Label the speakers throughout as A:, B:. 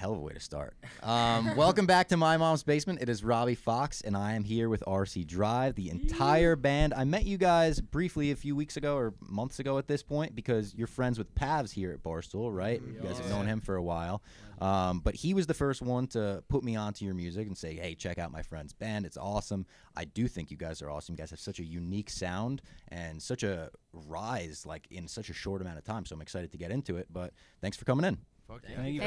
A: hell of a way to start. Welcome back to My Mom's Basement. It is Robbie Fox, and I am here with Arcy Drive, the entire band. I met you guys briefly a few weeks ago or months ago at this point because you're friends with Pavs here at Barstool, right? You guys have known him for a while. But he was the first one to put me onto your music and say, hey, check out my friend's band. It's awesome. I do think you guys are awesome. You guys have such a unique sound and such a rise like in such a short amount of time. So I'm excited to get into it. But thanks for coming in.
B: Thank you.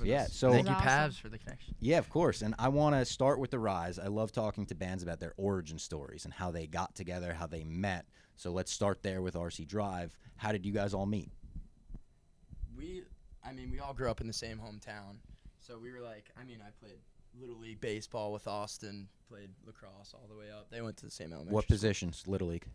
A: Yeah, so
B: thank you, Pavs, for the connection.
A: Yeah, of course. And I want to start with the rise. I love talking to bands about their origin stories and how they got together, how they met. So let's start there with Arcy Drive. How did you guys all meet?
B: We all grew up in the same hometown. So we were like, I played Little League baseball with Austin, played lacrosse all the way up. They went to the same elementary
A: What
B: school.
A: positions, Little League?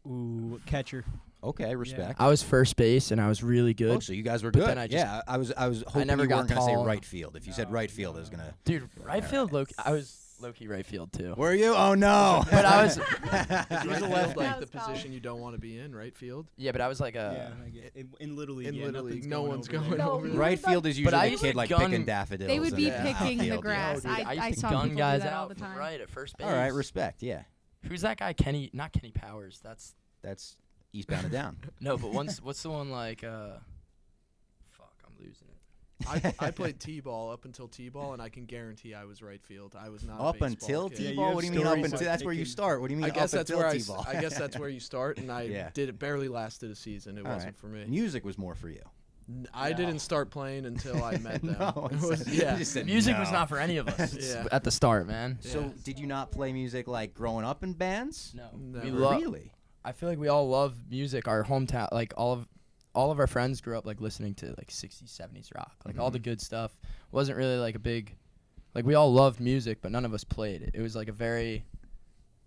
C: Ooh, catcher.
A: Okay, respect.
B: I was first base, and I was really good.
A: Oh, so you guys were
B: But
A: good.
B: then
A: I was hoping
B: never
A: you
B: got
A: weren't going to say
B: tall.
A: right field. If you said right field, I was going to...
B: Dude, right field, I was low-key right field, too.
A: Were you? Oh, no.
B: But I was...
D: Right field, like the
E: That was
D: position you don't want to be in, right field?
B: Yeah, but I was like a...
C: In Little League.
D: In Little League, no one's
C: over
D: going
C: there.
D: over there.
A: Right field is
B: But I
A: usually the
B: used
A: kid
B: to
A: like
B: gun-
A: picking daffodils.
E: They would
A: in
E: be
A: the
E: picking the
A: outfield,
E: grass.
B: Dude, I
E: I
B: used to
E: saw
B: gun
E: people do
B: guys
E: that all
B: out
E: the
B: from
E: time.
B: right at first base.
A: All right, respect, yeah.
B: Who's that guy? Not Kenny Powers.
A: That's eastbound and down.
B: No, but what's the one like? Fuck, I'm losing it.
D: I played T-ball up until T-ball, and I can guarantee I was right field. I was not a
A: Up
D: baseball
A: until
D: kid.
A: T-ball?
C: you have
A: What do you mean up
C: stories
A: until?
C: like
A: That's where you
C: picking-
A: start. What do you mean
D: I guess
A: up
D: that's
A: until
D: where
A: T-ball?
D: I guess that's where you start, and I
A: Yeah.
D: did it. Barely lasted a season. It
A: All
D: wasn't
A: right.
D: for me.
A: Music was more for you.
D: I didn't start playing until I met them.
A: No,
D: It was-
A: you
D: yeah.
A: just said
B: Music
A: no.
B: was not for any of us
D: Yeah.
B: at the start, man.
A: So
D: Yeah.
A: did you not play music like growing up in bands?
B: No,
D: Never.
B: we love.
A: Really?
B: I feel like we all love music. Our hometown, like all of our friends grew up like listening to like 60s, 70s rock, like all the good stuff. Wasn't really like a big, like we all loved music, but none of us played it. It was like a very,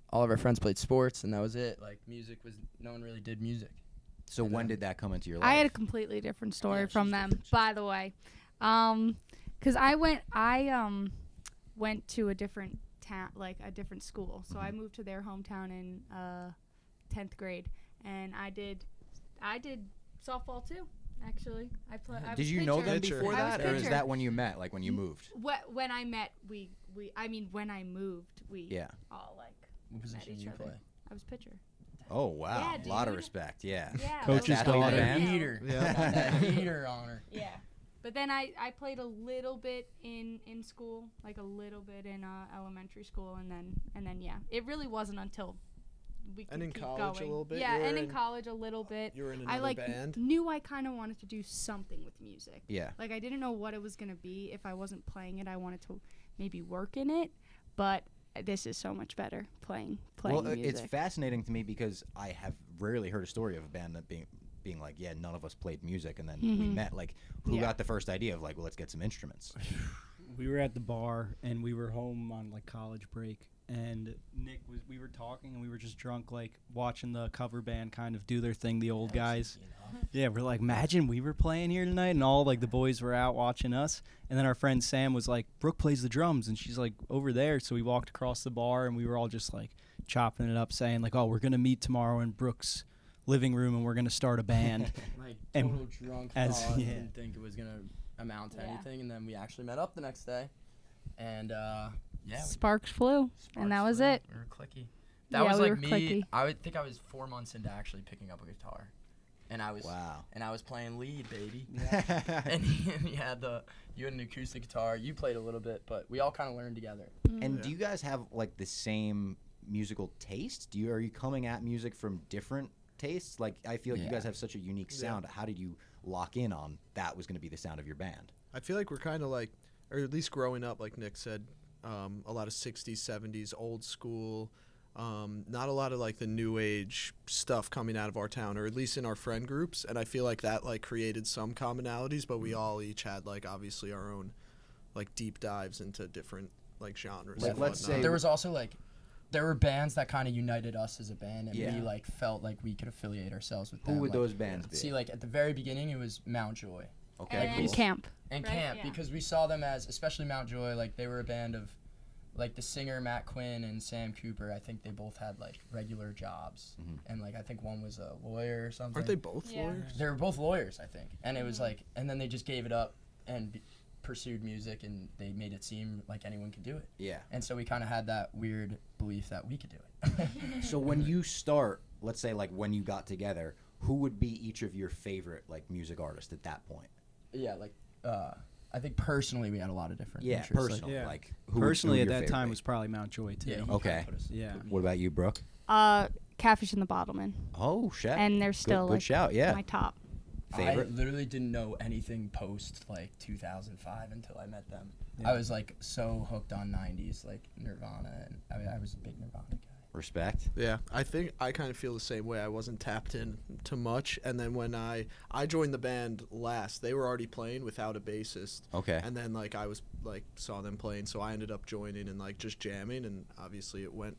B: all of our friends played sports, and that was it. Like music was, no one really did music.
A: So when did that come into your life?
E: I had a completely different story
B: Yeah,
E: from
B: she's
E: them,
B: different.
E: by the way. 'Cause I went to a different town, like a different school. So I moved to their hometown in 10th grade, and I did softball too. Actually, I was
A: Did you know them
D: Pitcher.
A: before
E: I was
A: that, or is
E: pitcher.
A: that when you met, like when you moved?
E: When I met, when I moved, we
A: Yeah.
E: all like
B: What position
E: met
B: do
E: each
B: you
E: other.
B: play?
E: I was pitcher.
A: Oh wow,
E: Yeah,
A: a lot of
E: dude.
A: respect. Yeah.
E: Yeah.
C: Coach's
A: That's how you
C: daughter.
A: met.
B: Heater.
D: Yeah.
B: Got that heater on her.
E: Yeah. But then I played a little bit in school, like a little bit in elementary school, and then yeah, it really wasn't until we could
D: And in
E: keep
D: college a
E: going.
D: little bit?
E: Yeah,
D: You were
E: and in
D: in-
E: college a little bit.
D: You were in
E: I
D: another
E: like
D: band.
E: knew I kind of wanted to do something with music.
A: Yeah.
E: Like I didn't know what it was gonna be. If I wasn't playing it, I wanted to maybe work in it. But this is so much better playing
A: Well,
E: music.
A: it's fascinating to me because I have rarely heard a story of a band that being like, yeah, none of us played music, and then we met. Like, who
E: Yeah.
A: got the first idea of like, well, let's get some instruments?
C: We were at the bar and we were home on like college break, and we were talking and we were just drunk, like watching the cover band kind of do their thing, the old guys. Yeah, we're like, imagine we were playing here tonight, and all like the boys were out watching us. And then our friend Sam was like, Brooke plays the drums, and she's like over there. So we walked across the bar, and we were all just like chopping it up, saying like, oh, we're gonna meet tomorrow in Brooke's living room, and we're gonna start a band.
B: Like
C: And
B: total drunk
C: as-
B: thought,
C: yeah.
B: didn't think it was gonna amount to
E: Yeah.
B: anything, and then we actually met up the next day, and
E: Sparks flew, and that was it.
B: We were clicky. That
E: Yeah,
B: was
E: we
B: like
E: were
B: me.
E: clicky.
B: I would think I was 4 months into actually picking up a guitar, and I was
A: Wow.
B: and I was playing lead, baby. And you had an acoustic guitar. You played a little bit, but we all kind of learned together.
A: And do you guys have like the same musical taste? Are you coming at music from different tastes? Like, I feel like you
B: Yeah.
A: guys have such a unique sound. How did you lock in on that was going to be the sound of your band?
D: I feel like we're kind of like, or at least growing up, like Nick said, a lot of 60s, 70s, old school, not a lot of like the new age stuff coming out of our town, or at least in our friend groups. And I feel like that like created some commonalities, but we all each had like obviously our own like deep dives into different like genres.
A: Like,
D: and
A: let's
D: whatnot.
A: say-
B: There was also like, there were bands that kind of united us as a band, and
A: Yeah.
B: we like felt like we could affiliate ourselves with
A: Who
B: them.
A: would
B: like,
A: those bands be?
B: See, like at the very beginning, it was Mount Joy
A: Okay,
E: and
A: cool.
E: camp.
B: and
E: Right,
B: Camp,
E: yeah.
B: because we saw them as, especially Mount Joy, like they were a band of, like the singer Matt Quinn and Sam Cooper. I think they both had like regular jobs, and like I think one was a lawyer or something.
D: Aren't they both
E: Yeah.
D: lawyers?
B: They were both lawyers, I think, and it was like, and then they just gave it up, and pursued music and they made it seem like anyone could do it.
A: Yeah.
B: And so we kind of had that weird belief that we could do it.
A: So when you start, let's say like when you got together, who would be each of your favorite like music artists at that point?
B: Yeah, like I think personally we had a lot of different
A: Yeah,
B: interests.
A: personally.
C: Yeah.
A: Like
C: Personally,
A: who
C: at
A: would your
C: that
A: favorite
C: time
A: be?
C: was probably Mountjoy too.
B: Yeah, he
A: Okay.
B: kinda put us-
C: Yeah.
A: What about you, Brooke?
E: Catfish and the Bottlemen,
A: Oh, shit.
E: and they're still
A: good
E: like
A: shout. Yeah.
E: my top.
A: Favorite?
B: I literally didn't know anything post like 2005 until I met them.
C: Yeah.
B: I was like so hooked on 90s like Nirvana, and I was a big Nirvana guy.
A: Respect.
D: Yeah, I think I kind of feel the same way. I wasn't tapped in to much, and then when I joined the band last, they were already playing without a bassist.
A: Okay.
D: And then like I was like saw them playing, so I ended up joining and like just jamming, and obviously it went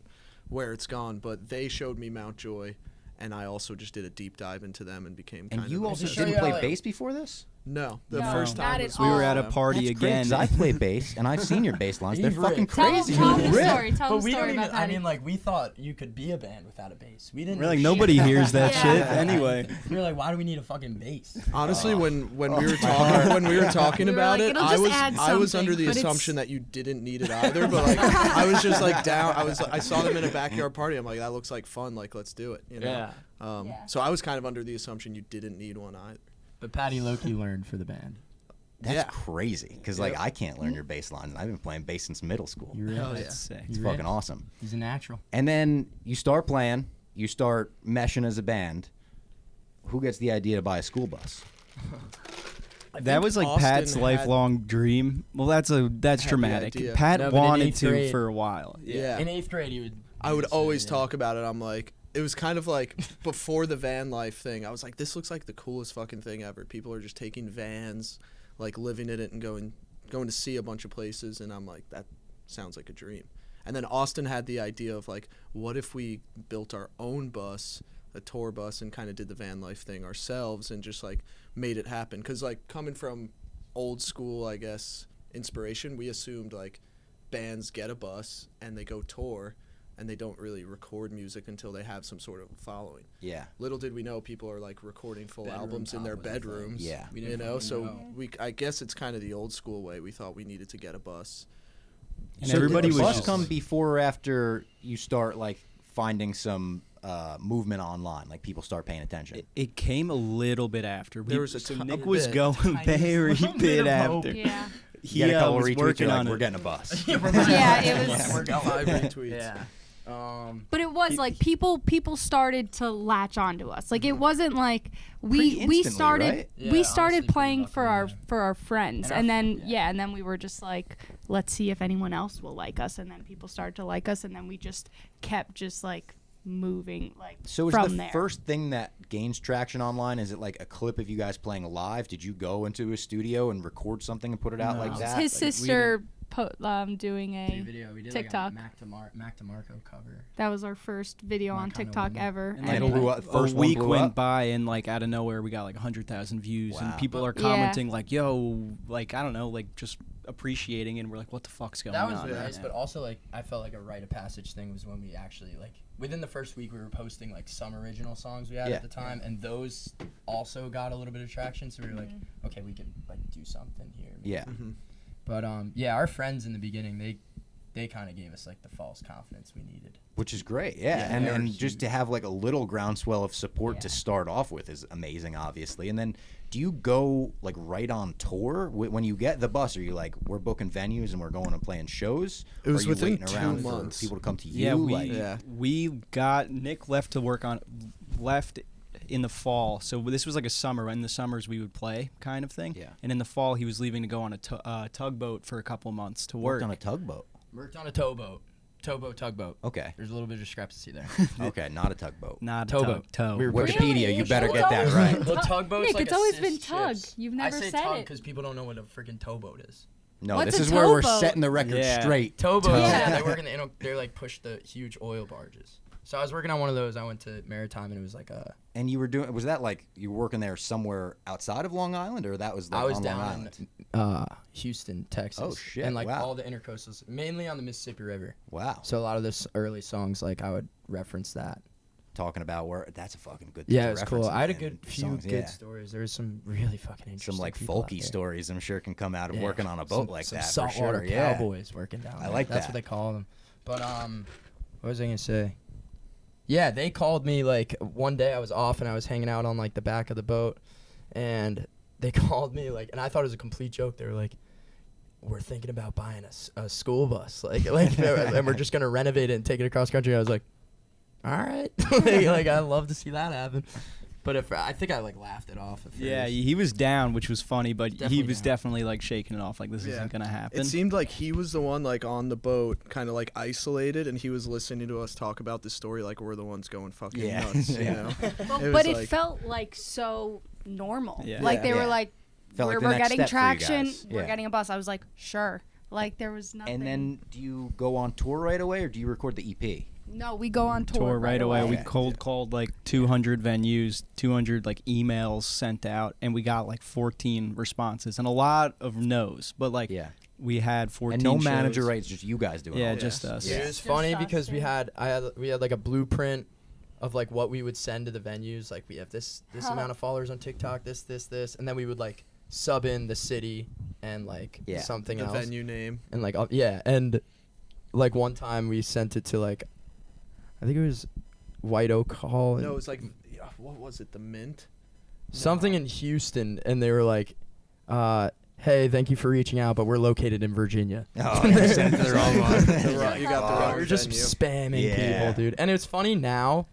D: where it's gone. But they showed me Mountjoy, and I also just did a deep dive into them and became kind
A: And
D: of
A: you also
B: show
A: didn't
B: you
A: play
B: how, like-
A: bass before this?
D: no, the
E: No,
D: first
E: not
D: time
E: at
D: was
C: We were at a
D: them.
C: party
A: That's great,
C: again.
A: 'cause I play bass, and I've seen your bass lines. They're
B: He's
A: fucking
B: ripped.
A: crazy.
E: Tell the
A: Rip.
E: story. Tell
B: But
E: the
B: we
E: story
B: don't
E: about
B: even. I
E: Patty.
B: mean, like we thought you could be a band without a bass. We didn't.
C: We're
B: know
C: like,
B: shit
C: nobody
B: about
C: hears that
E: Yeah.
C: shit
B: Yeah.
C: anyway.
B: We were like, why do we need a fucking bass?
D: Honestly, when we were talking
E: We were
D: about
E: like,
D: it,
E: "It'll just add
D: I was
E: something,"
D: under the
E: but it's-
D: assumption that you didn't need it either. But like I was just like down. I saw them in a backyard party. I'm like, that looks like fun. Like let's do it. You know?
C: Yeah.
E: Yeah.
D: So I was kind of under the assumption you didn't need one either.
B: But Patty Loki learned for the band.
A: That's
D: Yeah.
A: crazy, because like
D: Yep.
A: I can't learn your bass lines, and I've been playing bass since middle school.
B: You
D: Hell
B: really?
D: yeah.
C: That's sick.
A: It's
B: You
A: fucking
B: rich?
A: awesome.
B: He's a natural.
A: And then you start playing, you start meshing as a band. Who gets the idea to buy a school bus?
C: That was like
D: Austin
C: Pat's
D: had-
C: lifelong dream. Well, that's
D: Had the
C: dramatic.
D: idea.
C: Pat
B: No, but in
C: wanted
B: 8th
C: to
B: grade-
C: for a while.
D: Yeah.
B: In 8th grade, he would.
D: I would
B: say,
D: always
B: yeah.
D: talk about it. I'm like, it was kind of like before the van life thing. I was like, this looks like the coolest fucking thing ever. People are just taking vans, like living in it and going to see a bunch of places. And I'm like, that sounds like a dream. And then Austin had the idea of like, what if we built our own bus, a tour bus, and kind of did the van life thing ourselves and just like made it happen. Because like coming from old school, I guess, inspiration, we assumed like bands get a bus and they go tour and they don't really record music until they have some sort of following.
A: Yeah.
D: Little did we know people are like recording full
B: Bedroom
D: albums in
B: pop
D: their
B: was a thing.
D: bedrooms.
A: Yeah.
B: We
D: You
B: didn't
D: know,
B: fucking
D: so
B: know.
D: I guess it's kind of the old school way. We thought we needed to get a bus.
C: And
A: So
C: everybody
A: did
C: was
A: the bus
C: just-
A: come before or after you start like finding some movement online, like people start paying attention?
C: It came a little bit after.
D: There was a
C: so
D: ti-
C: Nick
D: a
C: was
D: bit.
C: going
B: Tiny
C: very
B: little bit
C: bit
B: of hope.
C: after.
E: Yeah.
C: He
A: You get a couple
C: was
A: retweets,
C: working
A: you're like,
C: on
A: we're
C: it.
A: getting a bus.
E: Yeah, it was.
B: We're going.
D: 5 retweets.
B: Yeah.
E: But it was like people started to latch onto us. Like it wasn't like
A: Pretty
E: we
A: instantly,
E: started
A: right?
B: Yeah,
E: we
B: honestly,
E: started
B: pretty
E: playing
B: lucky,
E: for our
B: yeah.
E: friends,
B: And our-
E: and then
B: yeah.
E: and then we were just like, let's see if anyone else will like us, and then people started to like us, and then we just kept just like moving like
A: So is
E: from
A: the
E: there.
A: first thing that gains traction online, is it like a clip of you guys playing live? Did you go into a studio and record something and put it out
C: No.
A: like
C: It's
A: that?
E: His
A: Like,
E: sister doing
B: Do
E: a
B: video. We did
E: TikTok.
B: like a Mac DeMarco cover.
E: that was our first video
B: My
E: on
B: kinda
E: TikTok
B: woman.
E: ever,
C: And
A: And
C: like
A: it
E: then-
A: blew up.
C: a
A: First one
C: week
A: blew
C: went
A: up?
C: by and like out of nowhere we got like 100,000 views
A: Wow.
C: and people are
E: Yeah.
C: commenting like, yo, like I don't know, like just appreciating, and we're like, what the fuck's going
B: That was
C: on?
B: nice,
C: right
B: but
C: now?
B: also like I felt like a rite of passage thing was when we actually like within the first week we were posting like some original songs we had
A: Yeah.
B: at the time, and those also got a little bit of traction. So we were like, okay, we can like do something here.
A: Yeah.
D: Mm-hmm.
B: But yeah, our friends in the beginning they kind of gave us like the false confidence we needed.
A: Which is great, yeah.
B: Yeah,
A: and
B: they were
A: and just to
B: huge.
A: have like a little groundswell of support to
E: Yeah.
A: start off with is amazing, obviously. And then do you go like right on tour when you get the bus? Are you like, we're booking venues and we're going and playing shows?
D: It was
A: Or are you
D: within
A: waiting
D: 2
A: around
D: months.
A: for people to come to you?
C: Yeah,
A: like,
D: Yeah.
C: we got Nick left in the fall. So this was like a summer. In the summers we would play kind of thing.
A: Yeah.
C: And in the fall he was leaving to go on a tugboat for a couple months to work.
A: worked on a tugboat.
B: Worked on a tugboat, tugboat.
A: Okay.
B: There's a little bit of discrepancy there.
A: Okay, not a tugboat.
C: Not
B: Towboat.
C: Tow.
B: We were
A: Wikipedia, you better get that right.
B: Well, tugboat's
E: Nick,
B: like
E: it's
B: a
E: always
B: cis
E: been tug.
B: chips.
E: You've never
B: I say
E: said
B: tug
E: it.
B: because people don't know what a freaking towboat is.
A: No,
E: What's
A: this
E: a
A: is where we're
E: towboat?
A: setting the record
C: Yeah.
A: straight.
B: Towboats,
E: Yeah.
B: yeah, they work in the they're like push the huge oil barges. So I was working on one of those. I went to Maritime and it was like a.
A: And you were doing, was that like you were working there somewhere outside of Long Island, or that was like
B: I was
A: on Long
B: down
A: Island?
B: in Houston, Texas.
A: Oh, shit,
B: And like
A: wow.
B: all the intercoastals, mainly on the Mississippi River.
A: Wow.
B: So a lot of this early songs, like I would reference that.
A: talking about where that's a fucking good.
B: Yeah,
A: to
B: it was
A: reference
B: cool. I had a
A: in
B: good few
A: songs,
B: good stories. There was some really fucking interesting.
A: Some like
B: people out
A: folky
B: there.
A: stories, I'm sure, can come out of working on a boat like
B: some
A: that.
B: saltwater
A: for sure. Yeah.
B: cowboys working down there.
A: I like
B: That's
A: that.
B: what they call them. But what was I gonna say? Yeah, they called me like one day I was off and I was hanging out on like the back of the boat, and they called me like, and I thought it was a complete joke. They were like, "We're thinking about buying a school bus, like, and we're just gonna renovate it and take it across country." I was like, "All right," like I'd love to see that happen. But I think I like laughed it off. At first.
C: Yeah, he was down, which was funny, but
B: Definitely
C: he was
B: down.
C: definitely like shaking it off, like this isn't gonna happen.
D: It seemed like he was the one like on the boat, kind of like isolated, and he was listening to us talk about the story like we're the ones going fucking nuts. You know?
E: But
D: was
E: it
D: like-
E: felt like so normal.
C: Yeah.
E: Like they
A: Yeah.
E: were like,
A: Felt like the
E: we're
A: next
E: getting
A: step for you
E: traction.
A: guys.
E: We're
A: Yeah.
E: getting a bus. I was like, sure. Like there was nothing.
A: And then do you go on tour right away, or do you record the EP?
E: no, we go on
C: tour right away. We
A: Okay.
C: cold called like 200 venues, 200 like emails sent out, and we got like 14 responses and a lot of no's. But like
A: Yeah.
C: we had 14.
A: And no manager,
C: shows.
A: right? It's just you guys doing
C: Yeah,
A: all
C: just
A: this.
C: us.
B: Yeah,
A: Yeah.
B: it was funny
E: us,
B: because we
E: yeah.
B: had like a blueprint of like what we would send to the venues. Like we have this amount of followers on TikTok, this, and then we would like sub in the city and like
A: Yeah.
B: something
D: the
B: else,
D: venue name.
B: and like and like one time we sent it to like I think it was White Oak Hall.
D: No, it was like what was it? The Mint.
B: something in Houston, and they were like, "Hey, thank you for reaching out, but we're located in Virginia."
A: Oh, you sent it to the wrong one.
D: You got the
A: Fuck.
D: wrong
B: We were just
D: venue.
B: spamming
A: Yeah.
B: people, dude. And it's funny now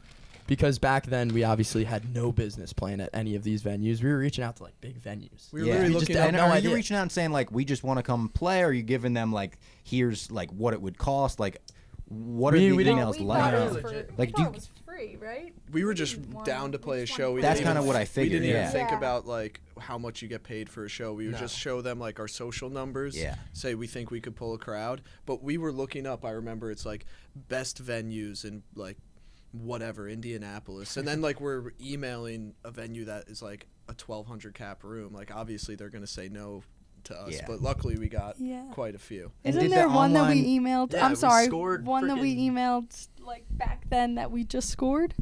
B: because back then we obviously had no business playing at any of these venues. We were reaching out to like big venues.
D: We were
A: Yeah.
D: literally
B: We just
D: looking
B: had
D: at
A: And
B: no
A: are
B: idea.
A: you reaching out and saying like, we just want to come play? Or are you giving them like, here's like what it would cost? Like, what are
B: We-
A: the
B: we didn't-
A: emails
E: we
A: like?
E: thought it
B: No.
E: was for,
B: Legit.
E: we
A: Like,
E: thought
A: do
E: it
A: you-
E: was free, right?
D: We were
E: We
D: just
E: didn't
D: down to
E: we
D: play a
E: just
D: show.
E: wanted
D: We
E: to
A: That's
D: didn't
A: kind of
D: even-
A: what I
D: We
A: figured.
D: didn't even
A: Yeah.
D: think
E: Yeah.
D: about like how much you get paid for a show. We would
B: No.
D: just show them like our social numbers.
A: Yeah.
D: Say we think we could pull a crowd, but we were looking up. I remember it's like best venues in like whatever Indianapolis, and then like we're emailing a venue that is like a 1,200 cap room. Like obviously they're gonna say no to us,
A: Yeah.
D: but luckily we got
E: Yeah.
D: quite a few.
A: And
E: Isn't
A: did the
E: there one that we
A: online-
E: emailed?
B: Yeah,
E: I'm
B: we
E: sorry,
B: scored
E: one that we
B: frickin-
E: emailed like back then that we just scored.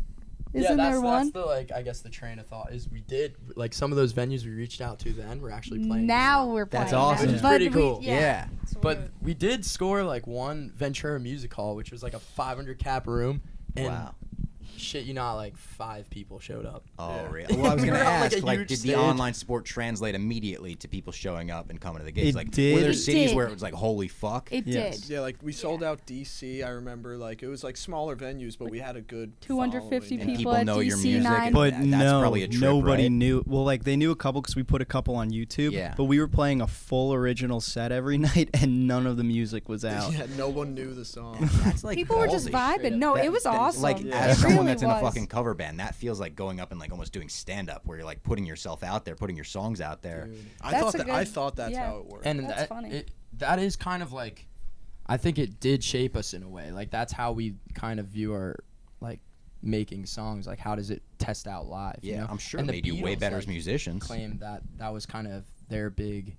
B: Yeah,
E: Isn't there one?
B: That's the like I guess the train of thought is we did like some of those venues we reached out to then we're actually playing
E: Now we're playing.
A: That's
E: that.
A: awesome.
B: Which is
E: But
B: pretty
E: we-
B: cool.
A: Yeah.
E: it's
B: But
E: weird.
B: we did score like one Ventura Music Hall, which was like a 500 cap room, and
A: Wow.
B: shit, you know, like 5 people showed up.
A: Oh,
D: Yeah.
A: really? Well, I was
B: We
A: going to
B: were on, like,
A: ask,
B: a
A: like,
B: huge
A: did
B: stage.
A: the online support translate immediately to people showing up and coming to the gigs?
C: It
A: Like,
C: did.
A: were there
C: It
A: cities
E: did.
A: where it was like, holy fuck?
E: It
C: Yes.
E: did.
D: Yeah, like we sold out DC. I remember like it was like smaller venues, but we had a good
E: 250
D: following.
A: And
E: people
A: people
E: at
A: know your
E: DC
A: music
E: 9.
A: and
C: But
A: that's
C: no,
A: probably a trip,
C: nobody
A: right?
C: knew. Well, like they knew a couple because we put a couple on YouTube.
A: Yeah.
C: But we were playing a full original set every night, and none of the music was out.
D: Yeah, no one knew the song.
A: That's like
E: People were just
A: ballsy.
B: straight
E: vibing.
B: up.
E: No,
A: That-
E: it was
A: that-
E: awesome.
A: Like,
D: Yeah.
A: as
E: It
A: someone
E: really
A: that's in a
E: was.
A: fucking cover band, that feels like going up and like almost doing stand up, where you're like putting yourself out there, putting your songs out there.
B: Dude.
D: I
E: That's
D: thought
E: a
D: that
E: good-
D: I thought that's
E: yeah.
D: how it worked.
B: And
E: That's
B: that,
E: funny.
B: that is kind of like, I think it did shape us in a way. Like that's how we kind of view our like making songs. Like how does it test out live?
A: Yeah,
B: you know?
A: I'm sure
B: And
A: it
B: the
A: made you way
B: Beatles,
A: better
B: like,
A: as musicians.
B: claimed that was kind of their big,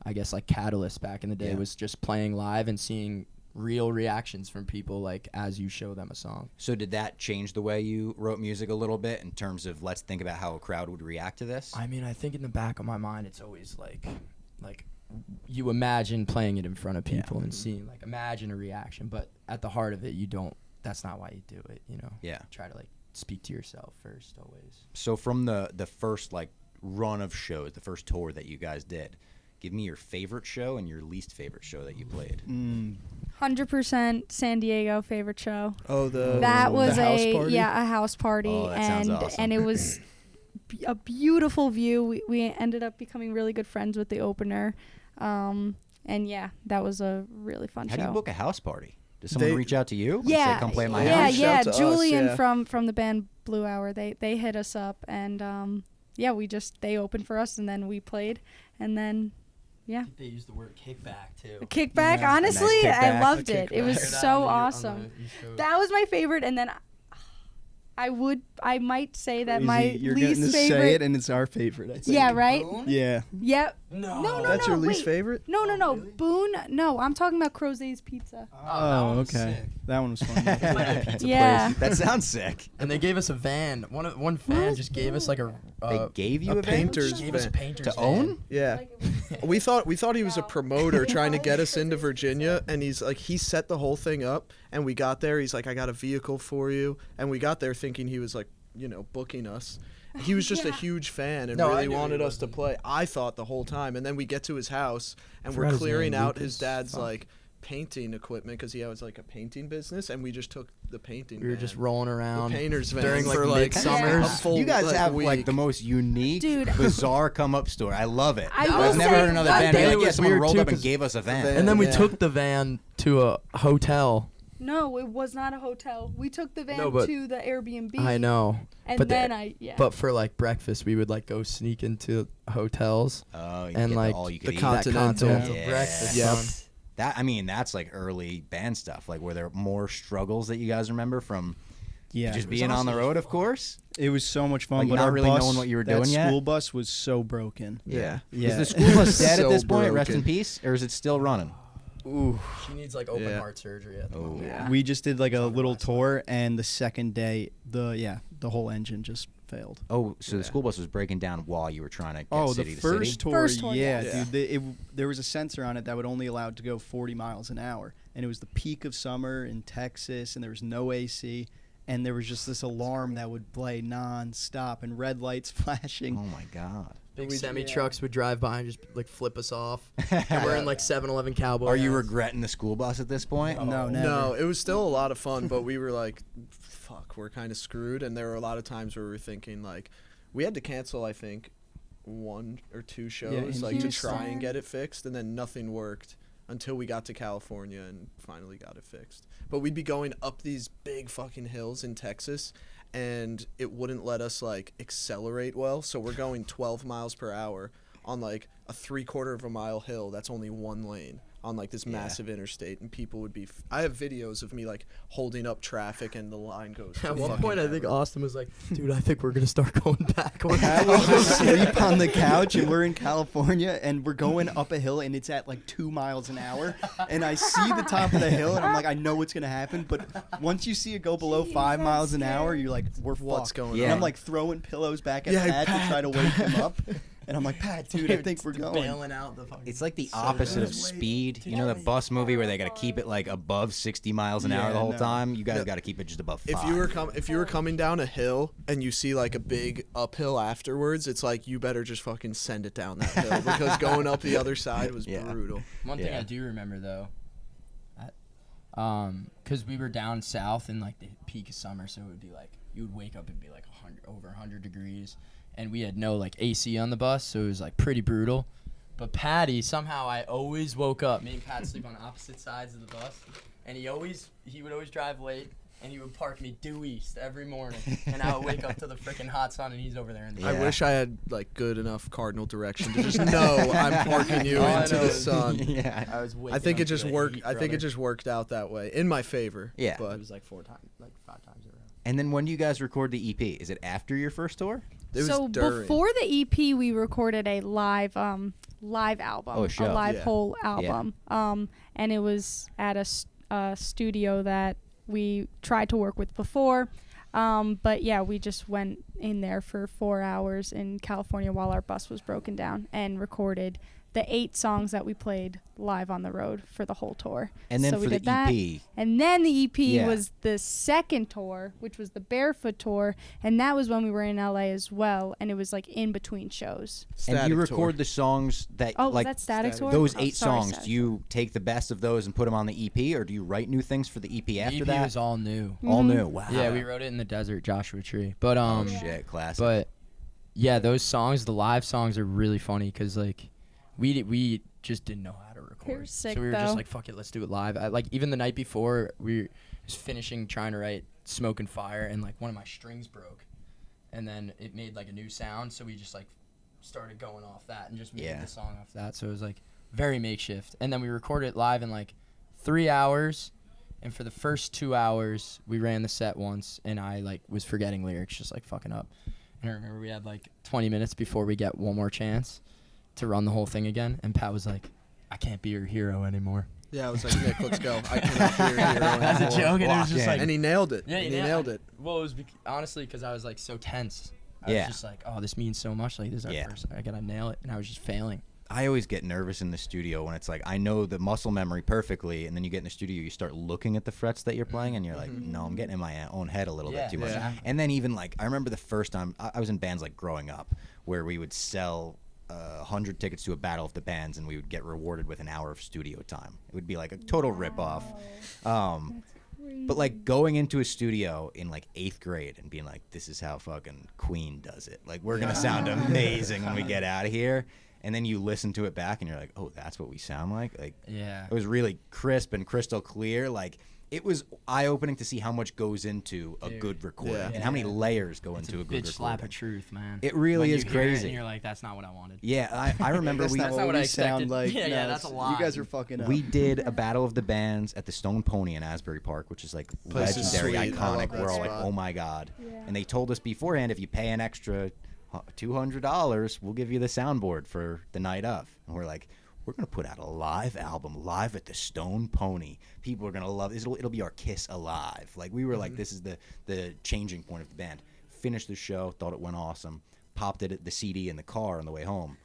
B: I guess, like catalyst back in the day
A: Yeah.
B: was just playing live and seeing real reactions from people like as you show them a song.
A: So did that change the way you wrote music a little bit in terms of let's think about how a crowd would react to this?
B: I mean, I think in the back of my mind it's always like you imagine playing it in front of people and seeing like imagine a reaction, but at the heart of it you don't, that's not why you do it, you know.
A: Yeah.
B: Try to like speak to yourself first always.
A: So from the first like run of shows, the first tour that you guys did, give me your favorite show and your least favorite show that you played.
E: 100% San Diego favorite show.
D: Oh,
E: That was
D: the house party?
E: a house party,
A: Oh, that sounds
E: and
A: awesome.
E: and it was a beautiful view. We ended up becoming really good friends with the opener, and yeah, that was a really fun
A: How
E: show.
A: do you book a house party? Does someone
D: They-
A: reach out to you? and
E: Yeah,
A: say, come play at my
E: yeah,
A: house?
D: Reached out to us,
E: Julian
D: yeah.
E: from the band Blue Hour, they hit us up, and yeah, they opened for us, and then we played, and then yeah,
B: They use the word kickback too.
E: kickback.
C: Yeah.
E: honestly,
A: A nice
E: I
A: kickback.
E: loved
D: A
E: it. It was
D: kickback.
E: so awesome. That was my favorite, and then I might say that my
C: You're
E: least
C: getting to
E: favorite.
C: say it, and it's our favorite. I think.
E: Yeah, right.
C: Yeah.
E: Yep. No,
D: That's your least
E: wait.
D: favorite?
E: No. Boone. No, I'm talking about Crozet's Pizza.
C: Oh, okay. That one was fun.
E: Yeah.
A: That sounds sick.
B: And they gave us a van. One fan just gave us like a.
A: They gave you
D: a
A: a van?
D: painter's
B: Gave us a
D: van.
B: painter's
A: To
B: van.
A: own?
D: Yeah. We thought he was a promoter trying to get us into Virginia, and he's like, he set the whole thing up, and we got there. He's like, I got a vehicle for you, and we got there thinking he was like, booking us. He was just a huge fan and
B: No, I
D: really
B: knew he
D: wanted us to
B: wasn't.
D: play. I thought the whole time, and then we get to his house, and we're
B: Forgot his
D: clearing
B: name,
D: out
B: Lucas.
D: his dad's
B: Fuck.
D: like painting equipment because he has like a painting business, and we just took the painting.
B: We were
D: van,
B: just rolling
D: the
B: around
D: painter's van
B: during like
D: for like
B: midsummers.
D: a full,
A: You guys
D: like,
A: have like
D: week.
A: the most unique,
E: Dude.
A: bizarre come up story. I love it.
E: I
A: I've
E: will
A: never
E: say
A: heard another
E: one
A: band be
E: day
A: like,
B: it
A: yeah,
B: was
A: someone
B: weird
A: rolled
B: too,
A: up and
B: 'cause
A: gave us a van.
B: And then we
D: Yeah.
B: took the van to a hotel.
E: No, it was not a hotel. We took the van
B: No, but-
E: to the Airbnb.
B: I know.
E: And
B: but
E: then
B: the- But for like breakfast, we would like go sneak into hotels.
A: Oh, you
B: And,
A: get
B: like,
A: all you
D: the
A: could eat.
D: con-
B: That
D: Continental.
B: continental
A: Yeah.
B: breakfast.
D: Yep.
B: son.
A: That's like early band stuff. Like, were there more struggles that you guys remember from
C: Yeah.
A: just being on the road, of course?
C: It was so much fun,
A: Like,
C: but
A: not
C: our
A: really
C: bus,
A: knowing what you were
C: that
A: doing yet?
C: school bus was so broken.
D: Yeah.
C: Yeah.
A: Is the school bus dead at
D: So
A: this point? Rest in
D: broken.
A: peace? Or is it still running?
C: Ooh.
B: She needs like open
D: Yeah.
B: heart surgery at the
A: Oh.
B: moment.
E: Yeah.
C: We just did like a
B: Talking
C: little
B: last
C: tour, and the second day, the whole engine just failed.
A: Oh, so the
D: Yeah.
A: school bus was breaking down while you were trying to get
C: Oh,
A: city
C: the
A: to city?
C: first tour,
E: First tour,
C: yeah,
D: yeah.
C: dude. There was a sensor on it that would only allow it to go 40 miles an hour, and it was the peak of summer in Texas, and there was no AC, and there was just this alarm that would play non-stop and red lights flashing.
A: Oh, my God.
B: Big
D: We-
B: semi
C: yeah.
B: trucks would drive by and just like flip us off. And we're in like 7-Eleven cowboy.
A: Are you
B: hats.
A: regretting the school bus at this point?
C: No, never.
D: No, it was still a lot of fun, but we were like, fuck, we're kind of screwed. And there were a lot of times where we were thinking, like, we had to cancel, I think, 1 or 2 shows,
C: in
D: like, to
E: Houston.
D: try and get it fixed. And then nothing worked until we got to California and finally got it fixed. But we'd be going up these big fucking hills in Texas, and it wouldn't let us, like, accelerate well. So we're going 12 miles per hour on, like, a 3/4 of a mile hill that's only 1 lane on, like, this
A: Yeah.
D: massive interstate, and people would be I have videos of me, like, holding up traffic and the line goes
B: At one
D: fucking
B: point, I think
D: ever.
B: Austin was like, "Dude, I think we're gonna start going backwards."
C: I was asleep on the couch, and we're in California, and we're going up a hill, and it's at like 2 miles an hour, and I see the top of the hill, and I'm like, I know what's gonna happen, but once you see it go below 5
E: Jesus,
C: miles an
E: scary.
C: hour, you're like, we're
D: What's
C: fucked.
D: going
A: Yeah.
C: And
D: on?
C: I'm like throwing pillows back at
D: Yeah,
C: Pat to
D: Pat.
C: try to wake him up, and I'm like, Pat, dude, I think we're going.
B: bailing out the fucking.
A: It's like the opposite of speed. You know the bus movie where they got to keep it like above 60 miles an hour
C: Yeah,
A: the whole
C: no.
A: time? You guys
D: No.
A: got to keep it just above 5.
D: If you were coming down a hill and you see like a big uphill afterwards, it's like you better just fucking send it down that hill because going up the other side was
A: Yeah.
D: brutal.
B: One thing
A: Yeah.
B: I do remember though, because we were down south in like the peak of summer, so it would be like you would wake up and be like over 100 degrees, and we had no like AC on the bus, so it was like pretty brutal. But Patty, somehow I always woke up. Me and Pat sleep on opposite sides of the bus, and he would always drive late. And he would park me due east every morning, and I would wake up to the freaking hot sun, and he's over there in the.
A: Yeah.
D: I wish I had like good enough cardinal direction to just know I'm parking you
B: All I
D: into
B: know
D: the
B: is-
D: sun.
A: yeah.
B: I was.
D: I think
B: waking
D: it
B: up
D: just
B: to the
D: worked.
B: heat,
D: I think
B: brother.
D: it just worked out that way in my favor.
A: Yeah.
B: It
D: But
B: was like 5 times in a row.
A: And then when do you guys record the EP? Is it after your first tour?
D: it was
E: So
D: during.
E: before the EP, we recorded a live album,
A: Oh, a show.
E: live
D: Yeah.
E: whole album. And it was at a studio that we tried to work with before. But yeah, we just went in there for 4 hours in California while our bus was broken down and recorded the 8 songs that we played live on the road for the whole tour.
A: And then
E: So we
A: for the
E: did that.
A: EP,
E: And then the EP
A: Yeah.
E: was the second tour, which was the Barefoot tour, and that was when we were in LA as well, and it was like in between shows.
A: and
D: Static
A: you
D: tour.
A: record the songs that
E: Oh,
A: like
E: was that Static
D: Static.
E: Tour?
A: those
E: Oh,
A: 8
E: sorry,
A: songs.
E: Static
A: Do you take the best of those and put them on the EP, or do you write new things for the EP after
B: EP
A: that?
B: was all new.
A: All
E: Mhm.
A: new. Wow.
B: Yeah, we wrote it in the desert, Joshua Tree. But
A: Oh shit, classic.
B: but yeah, those songs, the live songs are really funny because like we just didn't know how to record.
E: They're sick,
B: so we were just
E: though.
B: like, fuck it, let's do it live. Like even the night before, we was finishing trying to write Smoke and Fire, and like one of my strings broke, and then it made like a new sound. So we just like started going off that and just made
A: Yeah.
B: the song off that. So it was like very makeshift. And then we recorded it live in like 3 hours. And for the first 2 hours, we ran the set once, and I like was forgetting lyrics, just like fucking up. And I remember we had like 20 minutes before we get one more chance, to run the whole thing again. And Pat was like, I can't be your hero anymore.
D: Yeah, I was like, Nick, let's go. I cannot be your hero
B: As a
D: anymore.
B: joke, and it was
A: Lock
B: just
A: in.
B: like,
D: And he nailed it.
B: yeah,
D: and he nailed it.
B: Well, it was honestly because I was like so tense. I
A: Yeah.
B: was just like, oh, this means so much. Like, this is our
A: Yeah.
B: first. I gotta nail it, and I was just failing.
A: I always get nervous in the studio when it's like I know the muscle memory perfectly, and then you get in the studio, you start looking at the frets that you're playing, and you're like, no, I'm getting in my own head a little bit too much.
D: Yeah.
A: And then even like I remember the first time I was in bands like growing up, where we would sell 100 tickets to a battle of the bands, and we would get rewarded with an hour of studio time. It would be like a total ripoff. But like going into a studio in like 8th grade and being like, this is how fucking Queen does it. Like we're gonna sound amazing when we get out of here. And then you listen to it back and you're like, oh, that's what we sound like. Like
B: Yeah.
A: it was really crisp and crystal clear. Like it was eye-opening to see how much goes into a
B: Dude.
A: good recording
D: Yeah.
A: and how many
B: Yeah.
A: layers go
B: It's
A: into a
B: a
A: good
B: bitch slap of
A: recording.
B: truth, man.
A: It really
B: When
A: is
B: you hear it
A: crazy.
B: and you're like, that's not what I wanted.
A: Yeah, I remember
F: That's
A: we
F: not
B: That's
F: what
B: not what
F: we
B: I
F: sound
B: expected.
F: like.
B: Yeah,
F: No,
B: yeah, that's a lie.
F: You guys are fucking up.
A: We did a battle of the bands at the Stone Pony in Asbury Park, which is like
D: Place is
A: legendary,
D: sweet. I love
A: iconic.
D: that
A: We're all like,
D: spot.
A: oh my god!
E: Yeah.
A: And they told us beforehand, if you pay an extra $200, we'll give you the soundboard for the night of. And we're like, we're gonna put out a live album live at the Stone Pony. People are gonna love this. It'll be our Kiss Alive. Like we were like, this is the changing point of the band. Finished the show, thought it went awesome. Popped it at the CD in the car on the way home.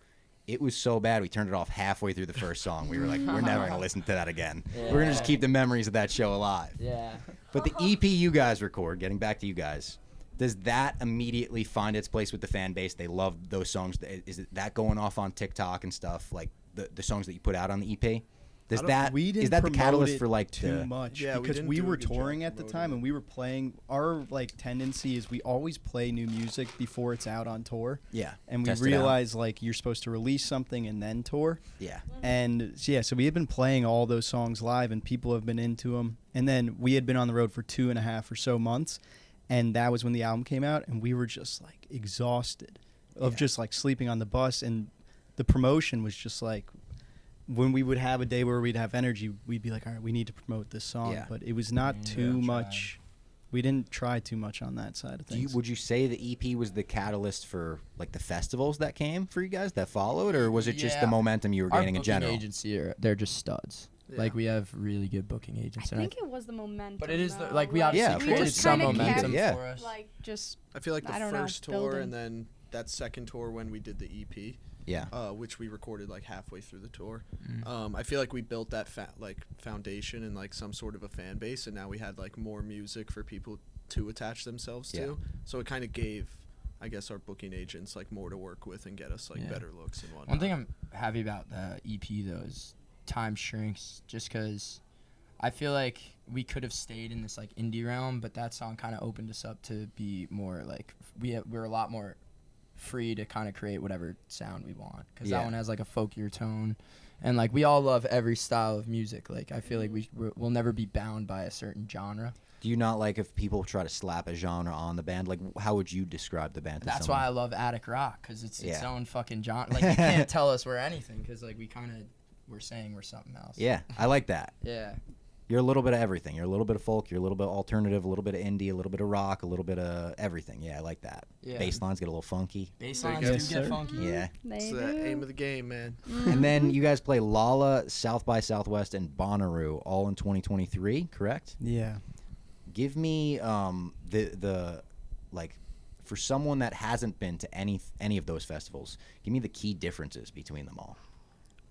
A: It was so bad we turned it off halfway through the first song. We were like, we're never gonna listen to that again. We're gonna just keep the memories of that show alive.
B: Yeah.
A: But the EP you guys record, getting back to you guys, does that immediately find its place with the fan base? They love those songs. Is it that going off on TikTok and stuff, like the songs that you put out on the EP? Does that
C: We didn't
A: is that the
C: promote
A: catalyst
C: it
A: for like
C: too
A: the
C: much
D: Yeah, we
C: because
D: didn't
C: we
D: do a
C: were
D: good job
C: touring at the
D: promoting
C: time
D: it.
C: and we were playing. Our like tendency is we always play new music before it's out on tour,
A: yeah?
C: and we
A: test it out.
C: realize like you're supposed to release something and then tour.
A: Yeah,
C: And so we had been playing all those songs live, and people have been into them. And then we had been on the road for 2.5 or so months, and that was when the album came out, and we were just like exhausted of
A: Yeah.
C: just like sleeping on the bus. And the promotion was just like, when we would have a day where we'd have energy, we'd be like, all right, we need to promote this song.
A: Yeah.
C: But it was not
B: Yeah,
C: too
B: tried.
C: much. We didn't try too much on that side of things.
A: would you say the EP was the catalyst for like the festivals that came for you guys that followed, or was it just the
B: Yeah.
A: momentum you were
B: Our
A: gaining in
B: booking
A: general?
B: agency, they're just studs.
D: Yeah.
B: Like we have really good booking
E: I
B: agents. and
E: think it was the momentum.
B: but it is the,
E: though,
B: like we obviously
A: Yeah, of
B: created
A: course.
B: some
E: Kinda
B: momentum
A: kept-
B: for us.
E: like just
D: I feel like the
E: I don't know,
D: first tour
E: building.
D: and then that second tour when we did the EP,
A: Yeah,
D: which we recorded like halfway through the tour.
B: Mm.
D: I feel like we built that foundation and like some sort of a fan base, and now we had like more music for people to attach themselves
A: Yeah.
D: to. So it kind of gave, I guess, our booking agents like more to work with and get us like
B: Yeah.
D: better looks and whatnot.
B: One thing I'm happy about the EP though is time shrinks, just because I feel like we could have stayed in this like indie realm, but that song kind of opened us up to be more like we're a lot more free to kind of create whatever sound we want, because
A: Yeah.
B: that one has like a folkier tone, and like we all love every style of music. Like I feel like we'll never be bound by a certain genre.
A: do you not like if people try to slap a genre on the band? Like, how would you describe the band? To
B: That's
A: someone?
B: why I love Attic Rock, because it's its
A: Yeah.
B: own fucking genre. Like you can't tell us we're anything, because like we're saying we're something else.
A: Yeah, I like that.
B: Yeah.
A: You're a little bit of everything. You're a little bit of folk. You're a little bit of alternative. A little bit of indie. A little bit of rock. A little bit of everything. Yeah, I like that.
B: Yeah.
A: Bass lines get a little funky.
B: Bass
D: There you
B: lines
D: go.
B: do
C: Yes,
B: get
C: sir.
B: funky.
A: Yeah.
E: they
D: it's
E: do.
D: the aim of the game, man.
A: And then you guys play Lala, South by Southwest, and Bonnaroo all in 2023, correct?
C: Yeah.
A: Give me the like, for someone that hasn't been to any of those festivals, give me the key differences between them all.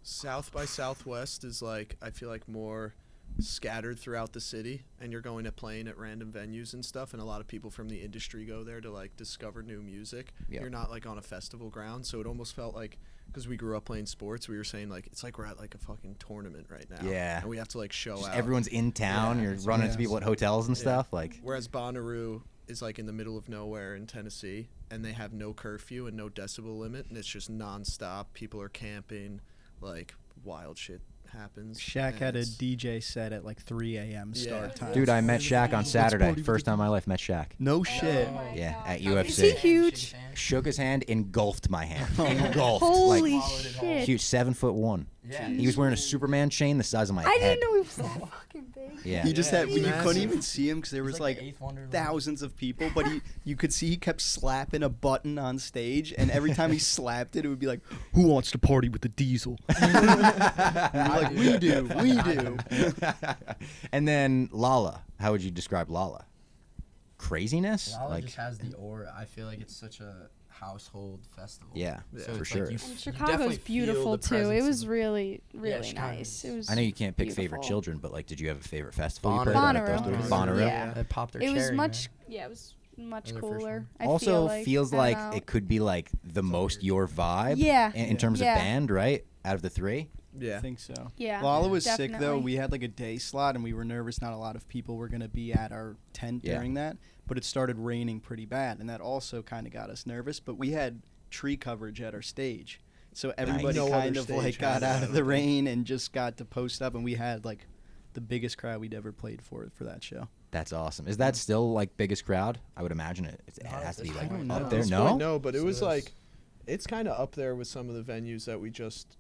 D: South by Southwest is like, I feel like more scattered throughout the city, and you're going to playing at random venues and stuff, and a lot of people from the industry go there to like discover new music.
A: Yep.
D: You're not like on a festival ground, so it almost felt like, because we grew up playing sports, we were saying like it's like we're at like a fucking tournament right now.
A: Yeah.
D: And we have to like show
A: Just
D: out.
A: everyone's in town.
D: Yeah,
A: You're
D: it's-
A: running into
C: yes.
A: people at hotels and
D: Yeah.
A: stuff. Like,
D: Whereas Bonnaroo is like in the middle of nowhere in Tennessee, and they have no curfew and no decibel limit, and it's just nonstop. People are camping, like wild shit happens.
C: Shaq
D: and
C: had a
D: it's-
C: DJ set at like 3 a.m. start
D: Yeah.
C: time.
A: dude, I met Shaq on Saturday. First time in my life met Shaq.
C: No shit.
E: Oh my
A: Yeah,
E: God.
A: at
E: Is
A: UFC.
E: he huge?
A: Shook his hand, engulfed my hand. Engulfed.
E: Holy
A: like,
E: shit!
A: huge, 7'1".
B: Yeah.
A: He was wearing a Superman chain the size of my
E: I
A: head.
E: didn't know he was so fucking big.
A: Yeah.
F: He just had. You
D: Massive.
F: couldn't even see him because there
B: He's
F: was
B: like the
F: like
B: eighth wonder of
F: thousands of people, but you could see he kept slapping a button on stage, and every time he slapped it, it would be like, "Who wants to party with the Diesel?" Like, we do.
A: And then Lala, how would you describe Lala? Craziness?
B: Lala just has the aura. I feel like it's such a household festival.
A: Yeah,
B: So
A: for
B: it's
A: sure.
B: like you
E: And
B: you
E: Chicago's
B: definitely feel
E: beautiful
B: the
E: too. It
B: presence
E: was
B: of-
E: really, really
B: Chicago's-
E: nice. It was.
A: I know you can't pick favorite
E: beautiful.
A: children, but like, did you have a favorite festival you
B: Bonnaroo.
A: played at those
E: Bonnaroo.
A: three? Bonnaroo.
E: Yeah.
B: They popped their
E: It was
B: cherry,
E: much.
B: man.
E: Yeah, it was much
B: Those are for
E: cooler.
B: sure.
E: I
A: Also
E: feel like,
A: feels
E: I don't
A: like
E: know.
A: it could be like the most your vibe.
E: Yeah.
A: In terms
E: Yeah.
A: of band, right? Out of the three.
D: Yeah.
C: I think so.
E: Yeah.
C: Lala was sick
E: definitely.
C: though. We had like a day slot, and we were nervous. Not a lot of people were gonna be at our tent
A: Yeah.
C: during that, but it started raining pretty bad, and that also kind of got us nervous. But we had tree coverage at our stage, so everybody
D: No
C: kind
D: other
C: of like
D: stage
C: got
D: has
C: out
D: that,
C: of the
D: I think.
C: rain and just got to post up, and we had like the biggest crowd we'd ever played for that show.
A: That's awesome. Is that still like biggest crowd? I would imagine it. It
B: Not
A: has to
B: at
A: be
B: this
A: like
B: point.
C: I don't
A: up
C: know.
A: there.
D: At this
A: No.
D: point, no, but it
B: So
D: was
B: this-
D: like, it's kind of up there with some of the venues that we just